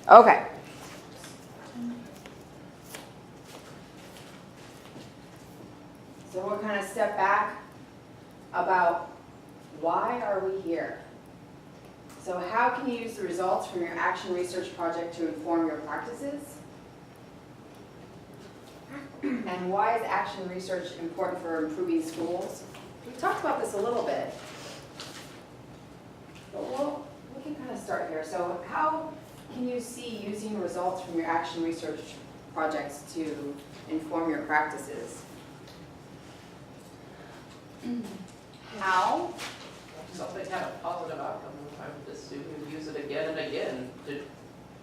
Okay. So we'll kind of step back about why are we here? So how can you use the results from your action research project to inform your practices? And why is action research important for improving schools? We talked about this a little bit, but we can kind of start here. So how can you see using results from your action research projects to inform your practices? How? Something had a positive outcome, the student would use it again and again to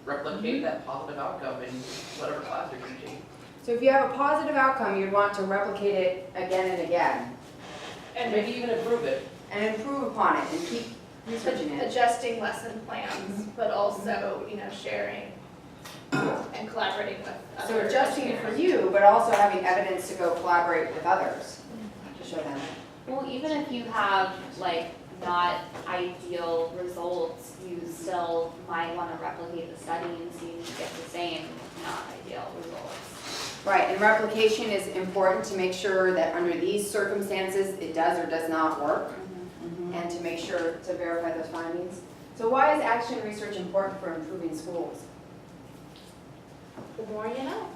replicate that positive outcome in whatever class they're teaching. So if you have a positive outcome, you'd want to replicate it again and again. And maybe even improve it. And improve upon it and keep researching it. Adjusting lesson plans, but also, sharing and collaborating with others. So adjusting it for you, but also having evidence to go collaborate with others to show them. Well, even if you have not ideal results, you still might want to replicate the study and see if you get the same not ideal results. Right, and replication is important to make sure that under these circumstances, it does or does not work, and to make sure to verify those findings. So why is action research important for improving schools? The more you know.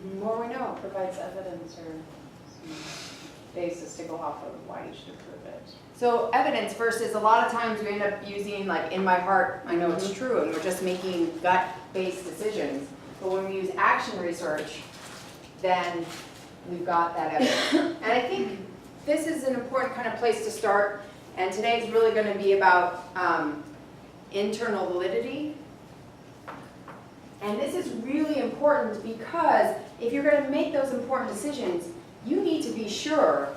The more we know. Provides evidence or some basis to go off of why you should improve it. So evidence versus a lot of times we end up using in my heart, I know it's true, and we're just making gut-based decisions. But when we use action research, then we've got that evidence. And I think this is an important kind of place to start. And today is really going to be about internal validity. And this is really important because if you're going to make those important decisions, you need to be sure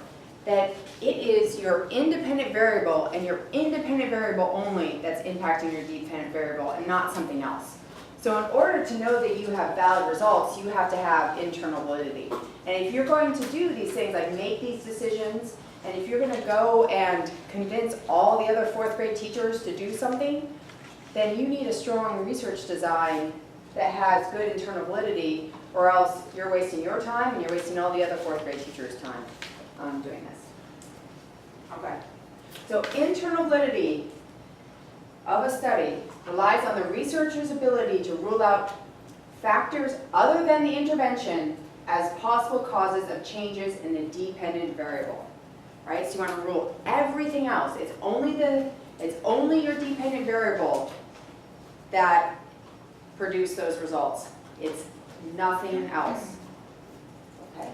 that it is your independent variable and your independent variable only that's impacting your dependent variable and not something else. So in order to know that you have valid results, you have to have internal validity. And if you're going to do these things like make these decisions, and if you're going to go and convince all the other fourth grade teachers to do something, then you need a strong research design that has good internal validity, or else you're wasting your time and you're wasting all the other fourth grade teachers' time doing this. Okay. So internal validity of a study relies on the researcher's ability to rule out factors other than the intervention as possible causes of changes in the dependent variable. Right? So you want to rule everything else. It's only your dependent variable that produce those results. It's nothing else. Okay.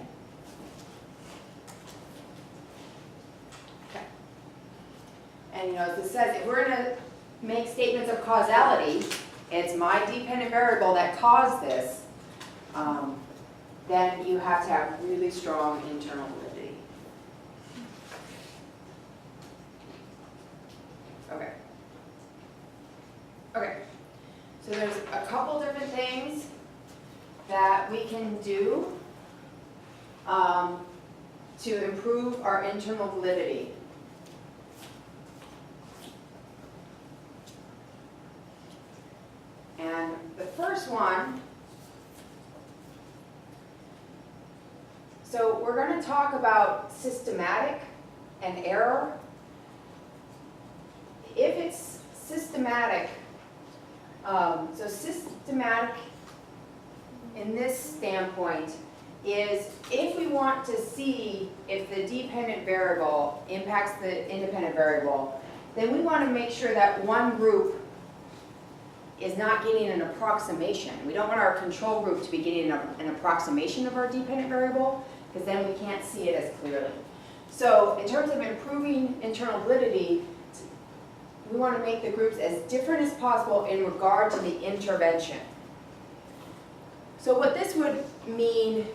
Okay. And as it says, if we're going to make statements of causality, it's my dependent variable that caused this, then you have to have really strong internal validity. Okay. Okay. So there's a couple different things that we can do to improve our internal validity. And the first one, so we're going to talk about systematic and error. If it's systematic, so systematic in this standpoint is if we want to see if the dependent variable impacts the independent variable, then we want to make sure that one group is not getting an approximation. We don't want our control group to be getting an approximation of our dependent variable, because then we can't see it as clearly. So in terms of improving internal validity, we want to make the groups as different as possible in regard to the intervention. So what this would mean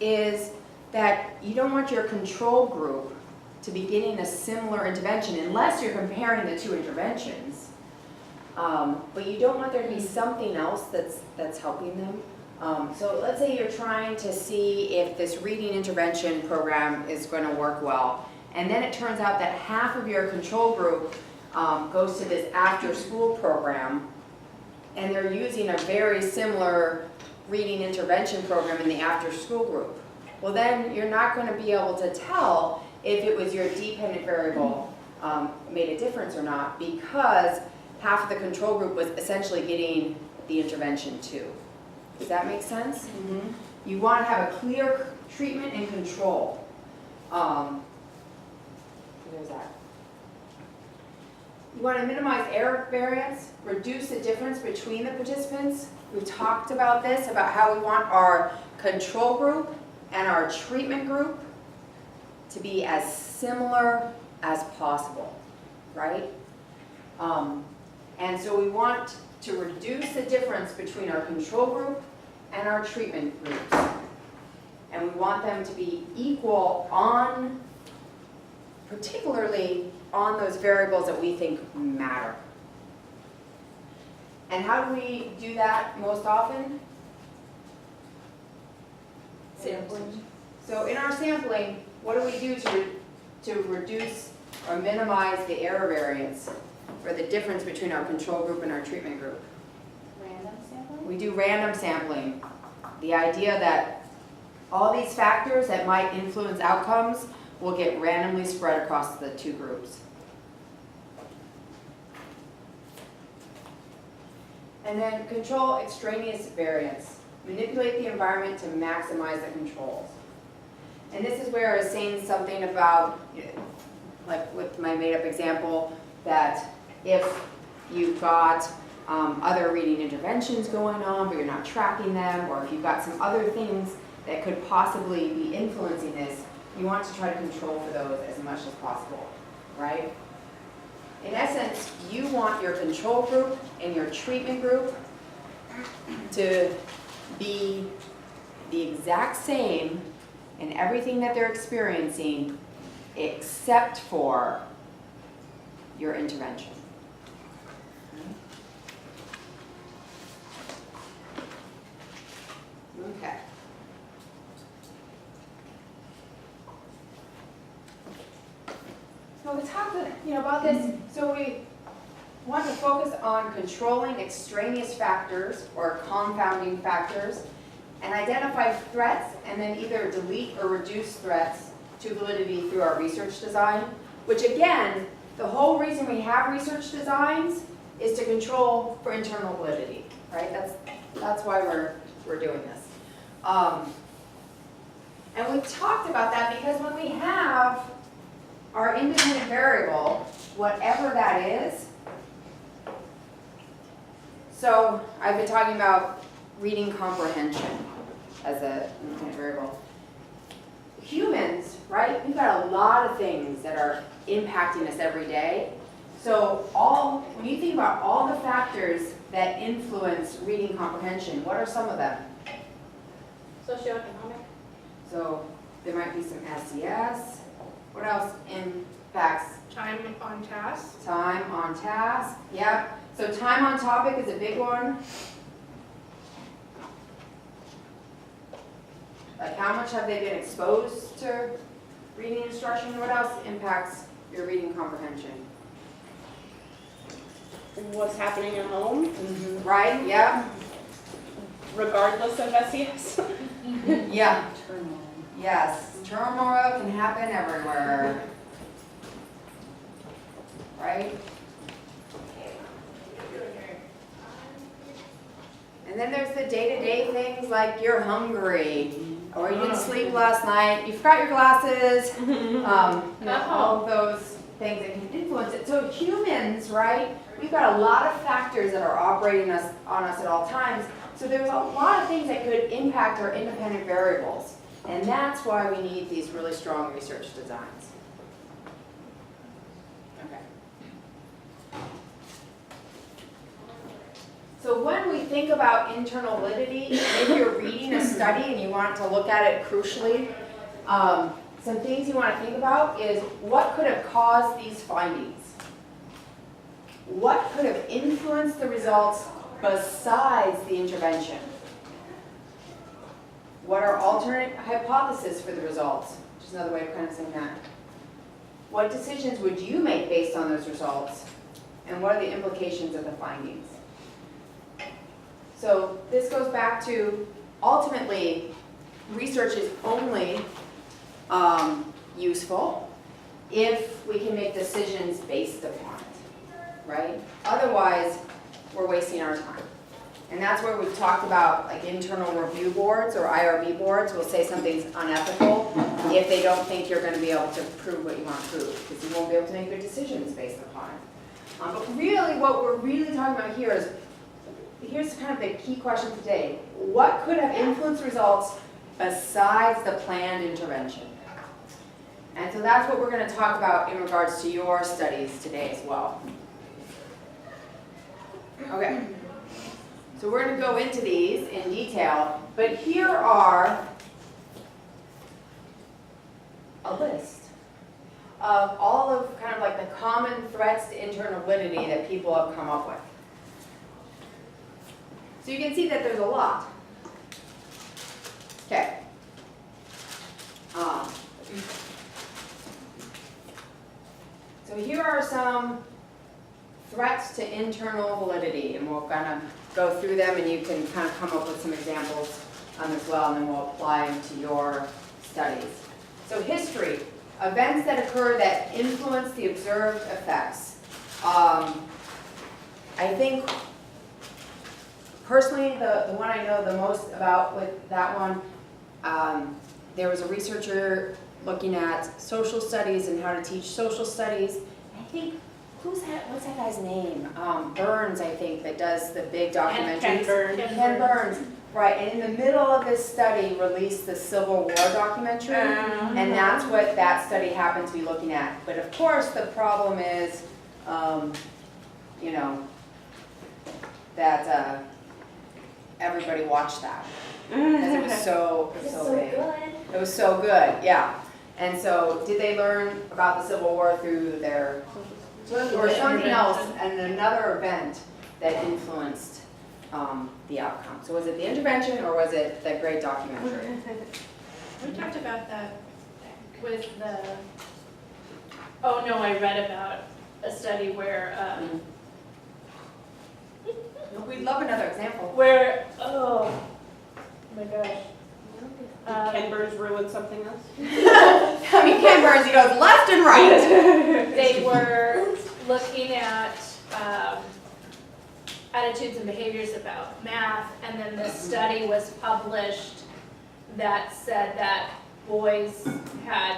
is that you don't want your control group to be getting a similar intervention unless you're comparing the two interventions. But you don't want there to be something else that's helping them. So let's say you're trying to see if this reading intervention program is going to work well. And then it turns out that half of your control group goes to this after-school program, and they're using a very similar reading intervention program in the after-school group. Well, then you're not going to be able to tell if it was your dependent variable made a difference or not, because half of the control group was essentially getting the intervention too. Does that make sense? You want to have a clear treatment and control. There's that. You want to minimize error variance, reduce the difference between the participants. We've talked about this, about how we want our control group and our treatment group to be as similar as possible, right? And so we want to reduce the difference between our control group and our treatment groups. And we want them to be equal on, particularly on those variables that we think matter. And how do we do that most often? Sampling. So in our sampling, what do we do to reduce or minimize the error variance or the difference between our control group and our treatment group? Random sampling? We do random sampling. The idea that all these factors that might influence outcomes will get randomly spread across the two groups. And then control extraneous variance. Manipulate the environment to maximize the controls. And this is where I was saying something about, like with my made-up example, that if you've got other reading interventions going on, but you're not tracking them, or if you've got some other things that could possibly be influencing this, you want to try to control for those as much as possible, right? In essence, you want your control group and your treatment group to be the exact same in everything that they're experiencing, except for your intervention. Okay. So we talked, about this. So we want to focus on controlling extraneous factors or confounding factors, and identify threats, and then either delete or reduce threats to validity through our research design. Which again, the whole reason we have research designs is to control for internal validity, right? That's why we're doing this. And we talked about that because when we have our independent variable, whatever that is, so I've been talking about reading comprehension as an independent variable. Humans, right, we've got a lot of things that are impacting us every day. So when you think about all the factors that influence reading comprehension, what are some of them? Socioeconomic. So there might be some SES. What else impacts? Time on task. Time on task, yep. So time on topic is a big one. Like how much have they been exposed to reading instruction? What else impacts your reading comprehension? What's happening at home, Right, yep, regardless of SES. yeah. Yes, turmoil can happen everywhere. Right? And then there's the day-to-day things like you're hungry, or you didn't sleep last night, you forgot your glasses, all of those things that can influence it. So humans, right, we've got a lot of factors that are operating on us at all times. So there's a lot of things that could impact our independent variables. And that's why we need these really strong research designs. Okay. So when we think about internal validity, if you're reading a study and you want to look at it crucially, some things you want to think about is what could have caused these findings? What could have influenced the results besides the intervention? What are alternate hypotheses for the results? Which is another way of kind of saying that. What decisions would you make based on those results? And what are the implications of the findings? So this goes back to, ultimately, research is only useful if we can make decisions based upon it, right? Otherwise, we're wasting our time. And that's where we've talked about like internal review boards or IRB boards will say something's unethical if they don't think you're going to be able to prove what you want to prove, because you won't be able to make good decisions based upon it. But really what we're really talking about here is, here's kind of the key question today. What could have influenced results besides the planned intervention? And so that's what we're going to talk about in regards to your studies today as well. Okay. So we're going to go into these in detail, but here are a list of all of kind of like the common threats to internal validity that people have come up with. So you can see that there's a lot. Okay. So here are some threats to internal validity, and we'll kind of go through them, and you can kind of come up with some examples as well, and then we'll apply them to your studies. So history, events that occur that influence the observed effects. I think personally, the one I know the most about with that one, there was a researcher looking at social studies and how to teach social studies. I think, what's that guy's name? Burns, I think, that does the big documentaries. Ken Burns, right, and in the middle of this study released the Civil War documentary, and that's what that study happened to be looking at. But of course, the problem is, you know, that everybody watched that, because it was so big. It was so good, yeah. And so, did they learn about the Civil War through their, or something else, and another event that influenced the outcome? So was it the intervention, or was it the great documentary? We talked about that with the, oh no, I read about a study where, We'd love another example. oh my gosh. Ken Burns ruined something else? I mean, Ken Burns, he goes left and right. They were looking at attitudes and behaviors about math, and then this study was published that said that boys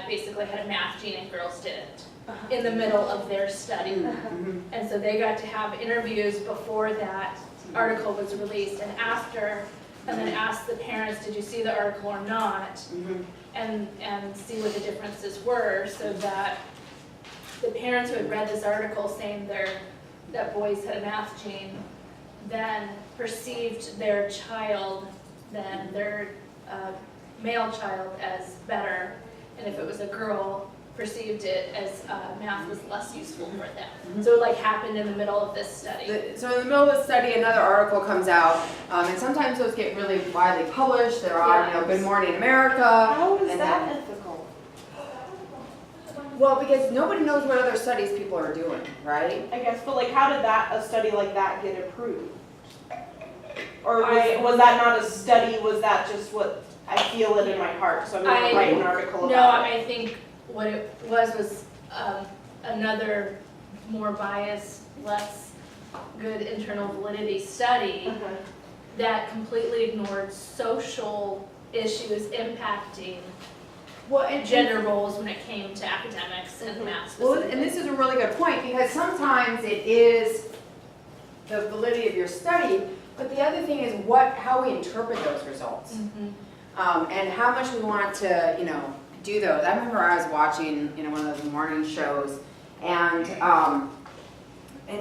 basically had a math gene and girls didn't in the middle of their study. And so they got to have interviews before that article was released and after, and then asked the parents, did you see the article or not? And see what the differences were, so that the parents who had read this article saying that boys had a math gene then perceived their child, then their male child, as better, and if it was a girl, perceived it as math was less useful for them. So it like happened in the middle of this study. So in the middle of the study, another article comes out, and sometimes those get really widely published. They're on, you know, Good Morning America. How is and that then- ethical? Well, because nobody knows what other studies people are doing, right? I guess, but like, how did a study like that get approved? Or was that not a study, was that just what I feel it in my heart, so I'm gonna write an article No, about it? I think what it was another more biased, less good internal validity study that completely ignored social issues impacting gender roles when it came to academics and math Well, specifically. and this is a really good point, because sometimes it is the validity of your study, but the other thing is how we interpret those results. And how much we want to, you know, do those. I remember I was watching, you know, one of those morning shows, and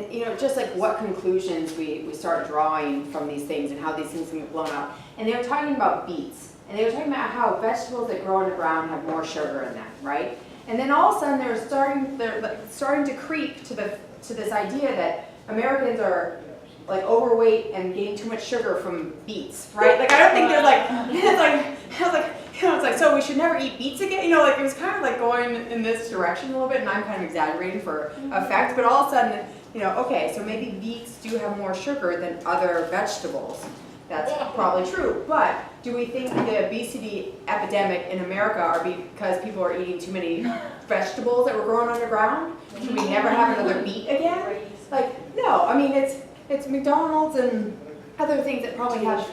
you know, just like what conclusions we start drawing from these things and how these things can get blown up. And they were talking about beets, and they were talking about how vegetables that grow underground have more sugar in them, right? And then all of a sudden they're starting to creep to this idea that Americans are like overweight and getting too much sugar from beets, right? Like I don't think they're like, it's like, so we should never eat beets again? You know, like it was kind of like going in this direction a little bit, and I'm kind of exaggerating for effect, but all of a sudden, you know, okay, so maybe beets do have more sugar than other vegetables. That's probably true, but do we think the obesity epidemic in America are because people are eating too many vegetables that were grown underground? Should we never have another beet again? Like, no, I mean, it's McDonald's and other things that probably have,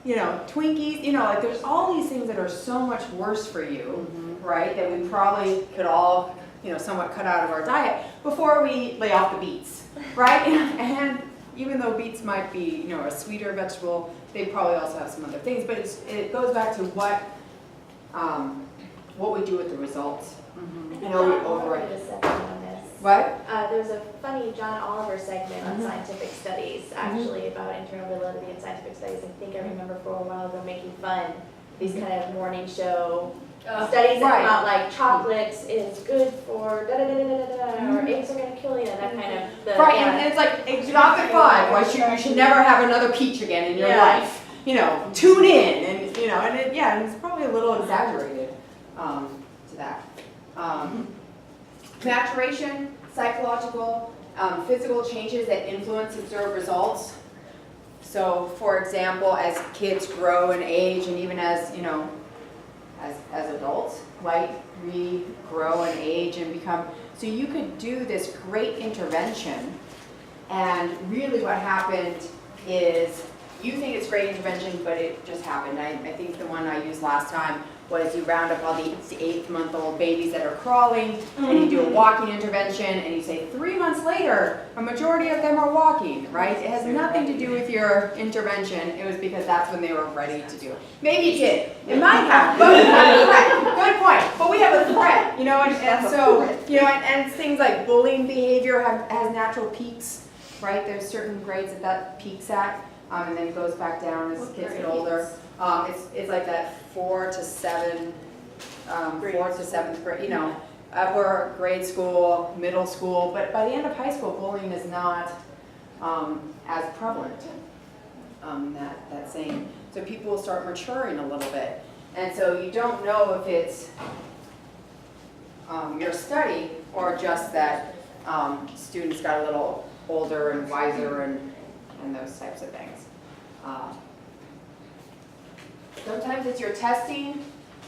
you know, Twinkies, you know, like there's all these things that are so much worse for you, right? That we probably could all, you know, somewhat cut out of our diet before we lay off the beets, right? And even though beets might be, you know, a sweeter vegetable, they probably also have some other things, but it goes back to what we do with the results. And are we over it? What? There's a funny John Oliver segment on scientific studies, actually, about internal validity and scientific studies. I think I remember for a while ago making fun these kind of morning show studies that Right. come out like chocolates is good for da da da da da da, or eggs are gonna kill you, that kind of. Right, and it's like, it's not at 5, right? You should never have another peach again in your life. You know, tune in, and you know, and and it's probably a little exaggerated to that. Maturation, psychological, physical changes that influence observed results. So, for example, as kids grow in age, and even as, you know, as adults, right, we grow in age and become, so you could do this great intervention, and really what happened is, you think it's great intervention, but it just happened. I think the one I used last time was you round up all the 8-month-old babies that are crawling, and you do a walking intervention, and you say 3 months later, a majority of them are walking, right? It has nothing to do with your intervention. It was because that's when they were ready to do it. Maybe it did. It might have, but we have a threat. Good point. But we have a threat, you know, and so, you know, and things like bullying behavior has natural peaks, right? There's certain grades that peaks at, and then it goes back down as kids get older. It's like that 4 to 7, 4th to 7th grade, you know, upper grade school, middle school, but by the end of high school, bullying is not as prevalent, that same. So people will start maturing a little bit. And so you don't know if it's your study or just that students got a little older and wiser and those types of things. Sometimes it's your testing,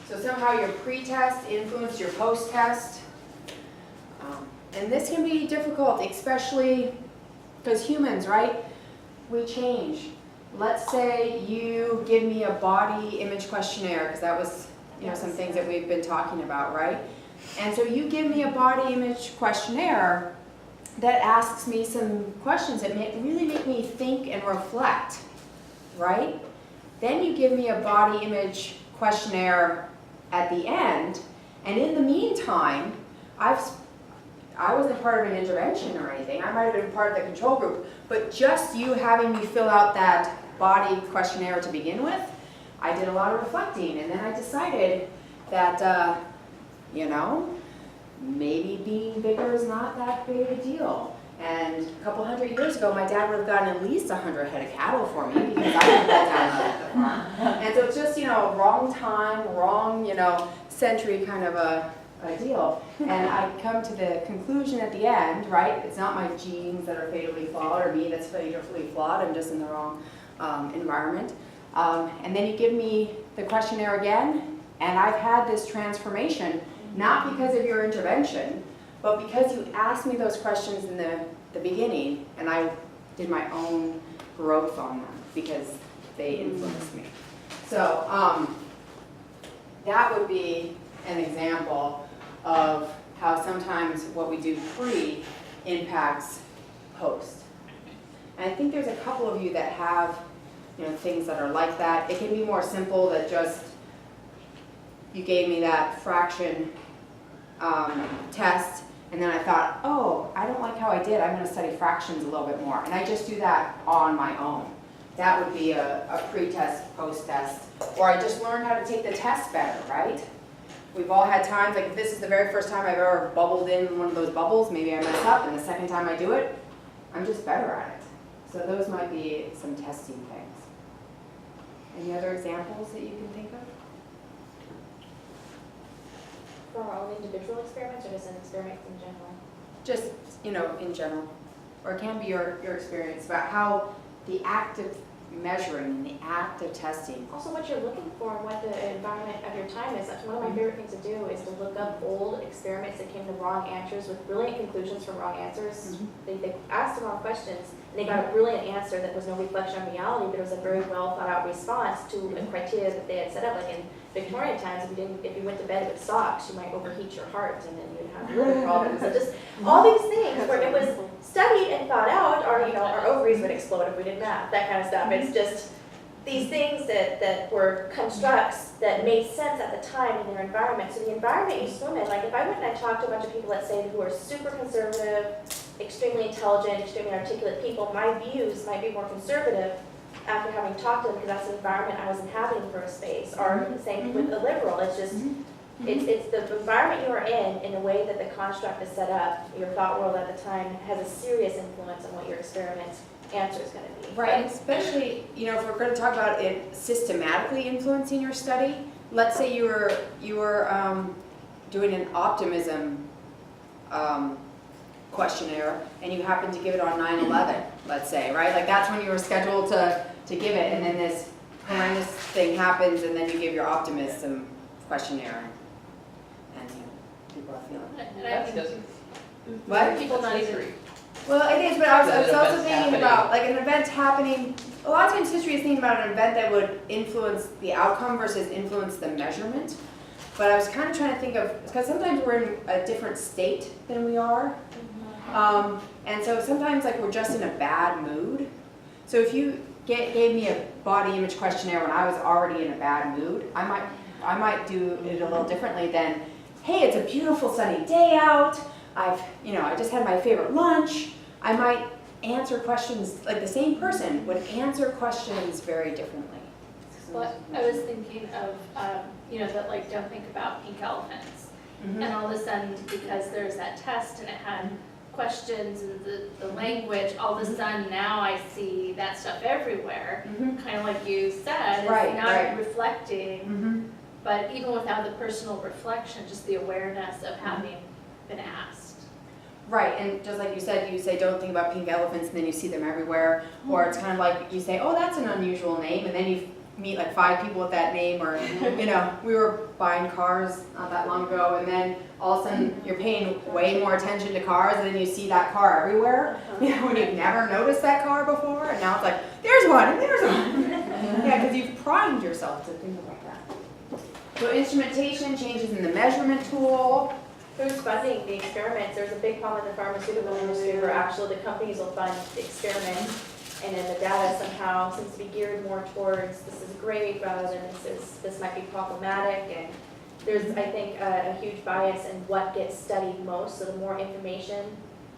so somehow your pre-test influenced your post-test. And this can be difficult, especially because humans, right? We change. Let's say you give me a body image questionnaire, because that was, you know, some things that we've been talking about, right? And so you give me a body image questionnaire that asks me some questions that really make me think and reflect, right? Then you give me a body image questionnaire at the end, and in the meantime, I wasn't part of an intervention or anything. I might have been part of the control group, but just you having me fill out that body questionnaire to begin with, I did a lot of reflecting, and then I decided that, you know, maybe being bigger is not that big a deal. And a couple hundred years ago, my dad would have gotten at least 100 head of cattle for me because I didn't go down the farm. And so it's just, you know, wrong time, wrong, you know, century kind of a deal. And I come to the conclusion at the end, right? It's not my genes that are fatally flawed or me that's fatally flawed. I'm just in the wrong environment. And then you give me the questionnaire again, and I've had this transformation, not because of your intervention, but because you asked me those questions in the beginning, and I did my own growth on them because they influenced me. So that would be an example of how sometimes what we do pre impacts post. And I think there's a couple of you that have, you know, things that are like that. It can be more simple that just you gave me that fraction test, and then I thought, oh, I don't like how I did. I'm going to study fractions a little bit more. And I just do that on my own. That would be a pre-test, post-test. Or I just learned how to take the test better, right? We've all had times, like if this is the very first time I've ever bubbled in one of those bubbles, maybe I mess up, and the second time I do it, I'm just better at it. So those might be some testing things. Any other examples that you can think of? For our own individual experiments, or just an experiment in general? Just, you know, in general. Or it can be your experience about how the act of measuring and the act of testing. Also, what you're looking for and what the environment of your time is. That's one of my favorite things to do is to look up old experiments that came to wrong answers with brilliant conclusions from wrong answers. They asked the wrong questions and they got a brilliant answer that was no reflection on reality, but it was a very well thought out response to a criteria that they had set up. Like in Victorian times, if you went to bed with socks, you might overheat your heart and then you'd have liver problems. So just all these things where it was studied and thought out, or our ovaries would explode if we did math, that kind of stuff. It's just these things that were constructs that made sense at the time in their environment. So the environment you swim in, like if I went and I talked to a bunch of people, let's say, who are super conservative, extremely intelligent, extremely articulate people, my views might be more conservative after having talked to them because that's the environment I was inhabiting for a space. Or the same with a liberal. It's just, it's the environment you are in the way that the construct is set up, your thought world at the time has a serious influence on what your experiment answer is going to be. Right, and especially, if we're going to talk about it systematically influencing your study, let's say you were doing an optimism questionnaire and you happen to give it on 9/11, let's say, right? Like that's when you were scheduled to give it, and then this horrendous thing happens, and then you give your optimism questionnaire, and people are feeling. And I That's think just, What? people not even, history. Well, it is, but I was That an also event's thinking happening. about, like, an event happening, a lot of times history is thinking about an event that would influence the outcome versus influence the measurement. But I was kind of trying to think of, because sometimes we're in a different state than we are. And so sometimes, like, we're just in a bad mood. So if you gave me a body image questionnaire when I was already in a bad mood, I might do it a little differently than, hey, it's a beautiful sunny day out. I just had my favorite lunch. I might answer questions, like the same person would answer questions very differently. well, I was thinking of, that like don't think about pink elephants. And all of a sudden, because there's that test and it had questions and the language, all of a sudden now I see that stuff everywhere. Kind of like you said, it's Right, not right. reflecting, but even without the personal reflection, just the awareness of having been asked. Right, and just like you said, you say don't think about pink elephants and then you see them everywhere. Or it's kind of like you say, oh, that's an unusual name, and then you meet like 5 people with that name. Or, we were buying cars not that long ago, and then all of a sudden you're paying way more attention to cars, and then you see that car everywhere. When you've never noticed that car before, and now it's like, there's one, and there's one. Yeah, because you've primed yourself to think about that. So instrumentation, changes in the measurement tool. Who's funding the experiments? There's a big problem in the pharmaceutical industry where actually the companies will fund the experiment, and then the data somehow seems to be geared more towards this is great rather than this might be problematic. And there's, I think, a huge bias in what gets studied most. So the more information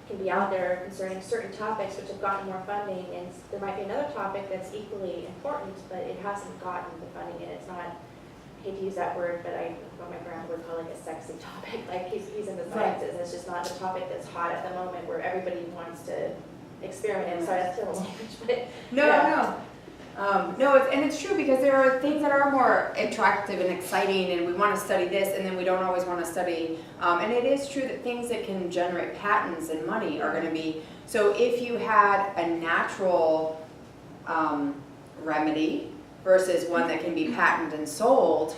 can be out there concerning certain topics which have gotten more funding, and there might be another topic that's equally important, but it hasn't gotten the funding, and it's not. I hate to use that word, but what my grandma would call like a sexy topic. Like he's in the sciences. It's just not the topic that's hot at the moment where everybody wants to experiment in. Sorry, that's terrible language, but No, it's true because there are things that are more attractive and exciting, and we want to study this, and then we don't always want to study. And it is true that things that can generate patents and money are going to be. So if you had a natural remedy versus one that can be patented and sold,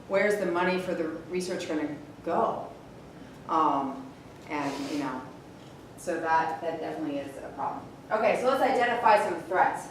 where's the money for the research going to go? So that definitely is a problem. Okay, so let's identify some threats.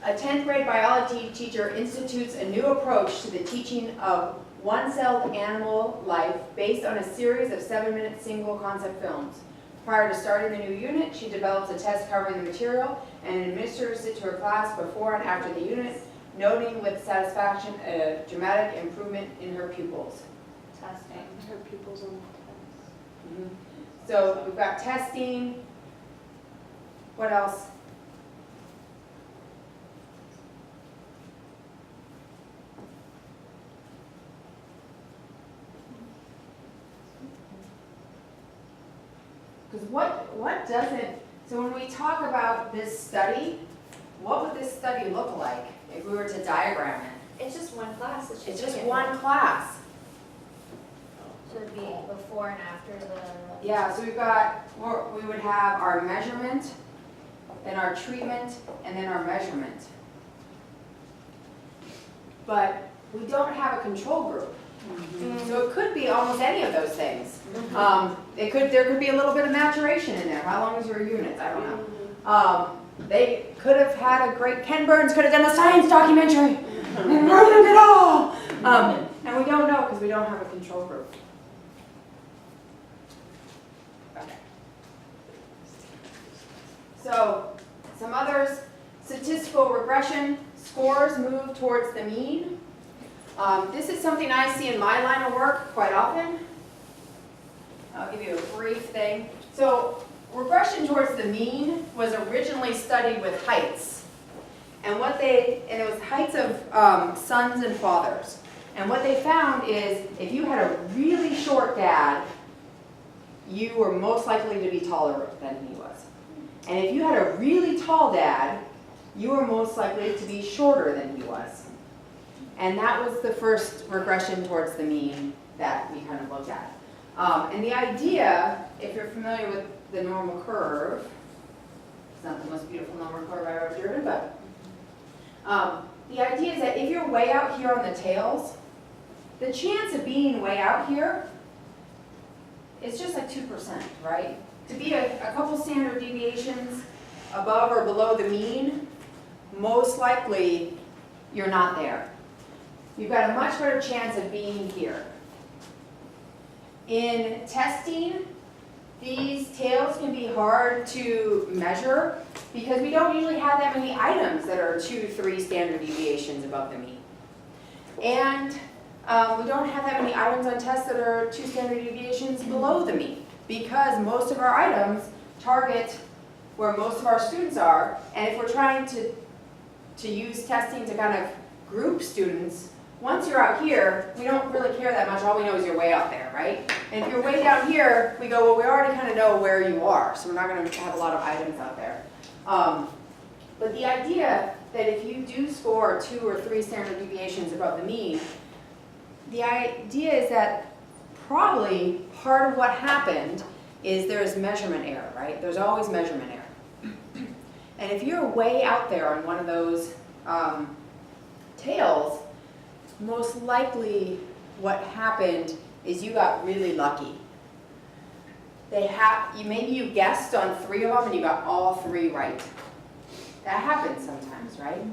A 10th grade biology teacher institutes a new approach to the teaching of one-celled animal life based on a series of 7-minute single concept films. Prior to starting the new unit, she develops a test covering the material and administers it to her class before and after the unit, noting with satisfaction a dramatic improvement in her pupils. Testing. Her pupils on the test. So we've got testing. What else? Because what doesn't, so when we talk about this study, what would this study look like if we were to diagram it? it's just one class. It's just one class. So it'd be before and after the. Yeah, so we would have our measurement, then our treatment, and then our measurement. But we don't have a control group. So it could be almost any of those things. There could be a little bit of maturation in there. How long is your units? I don't know. They could have had a great, Ken Burns could have done a science documentary and ruined it all. And we don't know because we don't have a control group. Okay. So some others, statistical regression, scores move towards the mean. This is something I see in my line of work quite often. I'll give you a brief thing. So regression towards the mean was originally studied with heights. And it was heights of sons and fathers. And what they found is if you had a really short dad, you were most likely to be taller than he was. And if you had a really tall dad, you were most likely to be shorter than he was. And that was the first regression towards the mean that we kind of looked at. And the idea, if you're familiar with the normal curve, it's not the most beautiful normal curve I've ever driven, but the idea is that if you're way out here on the tails, the chance of being way out here is just like 2%, right? To be a couple standard deviations above or below the mean, most likely you're not there. You've got a much better chance of being here. In testing, these tails can be hard to measure because we don't usually have that many items that are 2-3 standard deviations above the mean. And we don't have that many items on tests that are 2 standard deviations below the mean because most of our items target where most of our students are. And if we're trying to use testing to kind of group students, once you're out here, we don't really care that much. All we know is you're way out there, right? And if you're way down here, we go, well, we already kind of know where you are, so we're not going to have a lot of items out there. But the idea that if you do score 2 or 3 standard deviations above the mean, the idea is that probably part of what happened is there's measurement error, right? There's always measurement error. And if you're way out there on one of those tails, most likely what happened is you got really lucky. Maybe you guessed on 3 of them and you got all 3 right. That happens sometimes, right?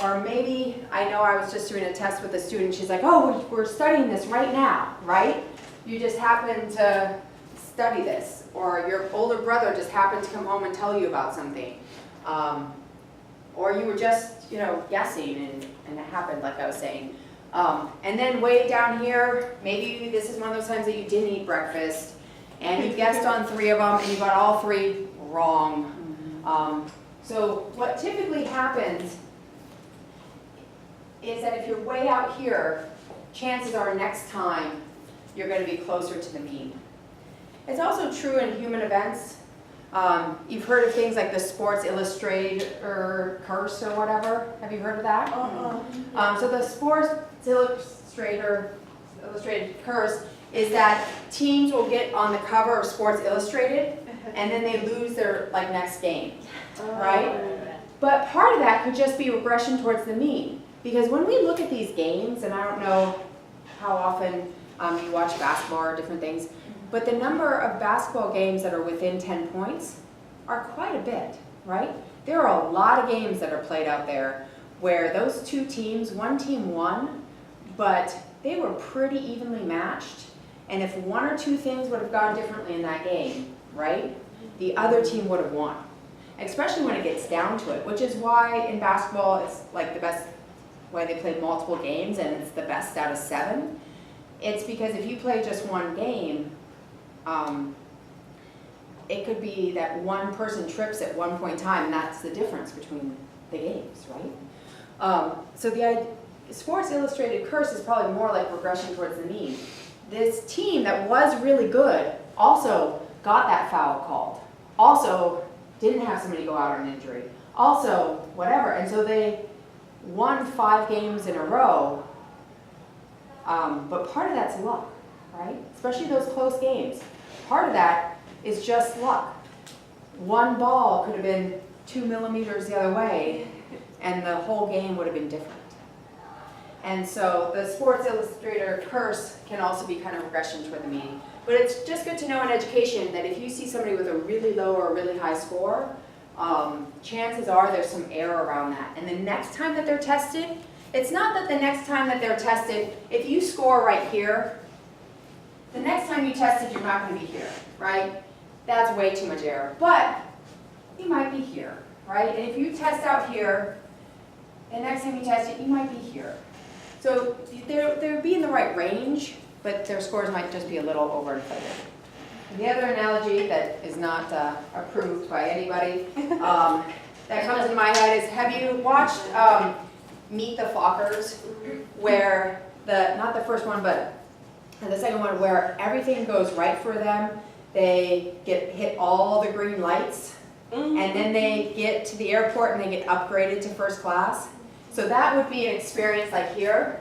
Or maybe, I know I was just doing a test with a student, she's like, oh, we're studying this right now, right? You just happen to study this. Or your older brother just happened to come home and tell you about something. Or you were just, guessing and it happened like I was saying. And then way down here, maybe this is one of those times that you didn't eat breakfast and you guessed on 3 of them and you got all 3 wrong. So what typically happens is that if you're way out here, chances are next time you're going to be closer to the mean. It's also true in human events. You've heard of things like the Sports Illustrated curse or whatever. Have you heard of that? So the Sports Illustrated curse is that teams will get on the cover of Sports Illustrated and then they lose their next game, right? But part of that could just be regression towards the mean. Because when we look at these games, and I don't know how often you watch basketball or different things, but the number of basketball games that are within 10 points are quite a bit, right? There are a lot of games that are played out there where those 2 teams, one team won, but they were pretty evenly matched. And if 1 or 2 things would have gone differently in that game, right, the other team would have won. Especially when it gets down to it, which is why in basketball it's like the best, why they play multiple games and it's the best out of 7. It's because if you play just one game, it could be that one person trips at one point in time, and that's the difference between the games, right? So the Sports Illustrated curse is probably more like regression towards the mean. This team that was really good also got that foul called, also didn't have somebody go out on injury, also whatever, and so they won 5 games in a row, but part of that's luck, right? Especially those close games. Part of that is just luck. One ball could have been 2 millimeters the other way, and the whole game would have been different. And so the Sports Illustrator curse can also be kind of regression toward the mean. But it's just good to know in education that if you see somebody with a really low or a really high score, chances are there's some error around that. And the next time that they're tested, it's not that the next time that they're tested, if you score right here, the next time you tested, you're not going to be here, right? That's way too much error. But you might be here, right? And if you test out here, the next time you test it, you might be here. So they'll be in the right range, but their scores might just be a little overinflated. The other analogy that is not approved by anybody that comes into my head is, have you watched Meet the Fockers, where not the first one, but the second one, where everything goes right for them, they hit all the green lights, and then they get to the airport and they get upgraded to first class. So that would be an experience like here.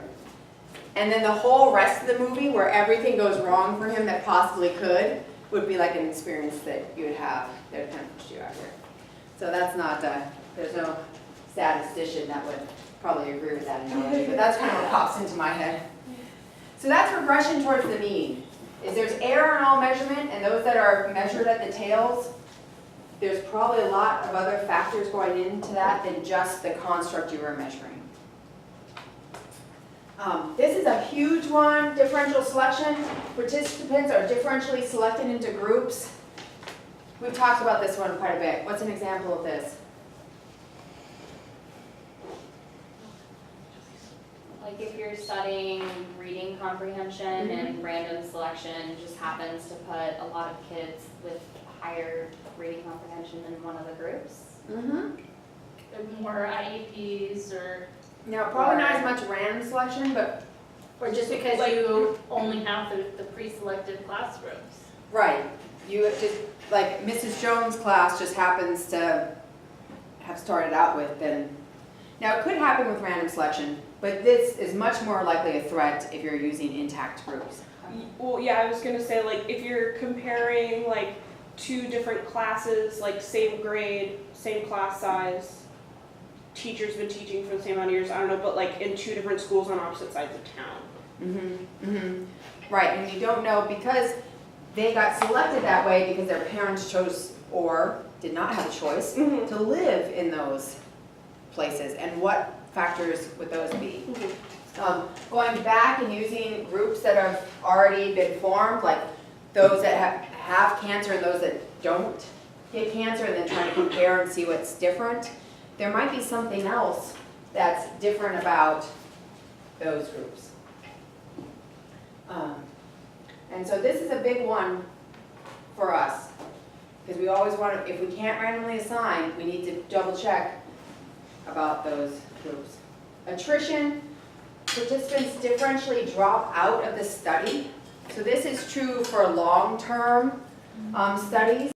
And then the whole rest of the movie, where everything goes wrong for him that possibly could, would be like an experience that you would have that kind of pushed you out here. So that's not, there's no statistician that would probably agree with that analogy, but that's kind of what pops into my head. So that's regression towards the mean. Is there's error in all measurement, and those that are measured at the tails, there's probably a lot of other factors going into that than just the construct you were measuring. This is a huge one, differential selection. Participants are differentially selected into groups. We've talked about this one quite a bit. What's an example of this? Like if you're studying reading comprehension and random selection just happens to put a lot of kids with higher reading comprehension in one of the groups. More IEPs or Now, probably not as much random selection, but or just because you only have the pre-selected classrooms. right. You just, like Mrs. Jones' class just happens to have started out with then. Now, it could happen with random selection, but this is much more likely a threat if you're using intact groups. Well, yeah, I was gonna say, like, if you're comparing like two different classes, like same grade, same class size, teacher's been teaching for the same amount of years, I don't know, but like in two different schools on opposite sides of town. Right, and you don't know because they got selected that way because their parents chose or did not have a choice to live in those places, and what factors would those be? Going back and using groups that have already been formed, like those that have cancer and those that don't get cancer, and then trying to compare and see what's different. There might be something else that's different about those groups. And so this is a big one for us, because we always want to, if we can't randomly assign, we need to double check about those groups. Attrition, participants differentially drop out of the study. So this is true for long-term studies.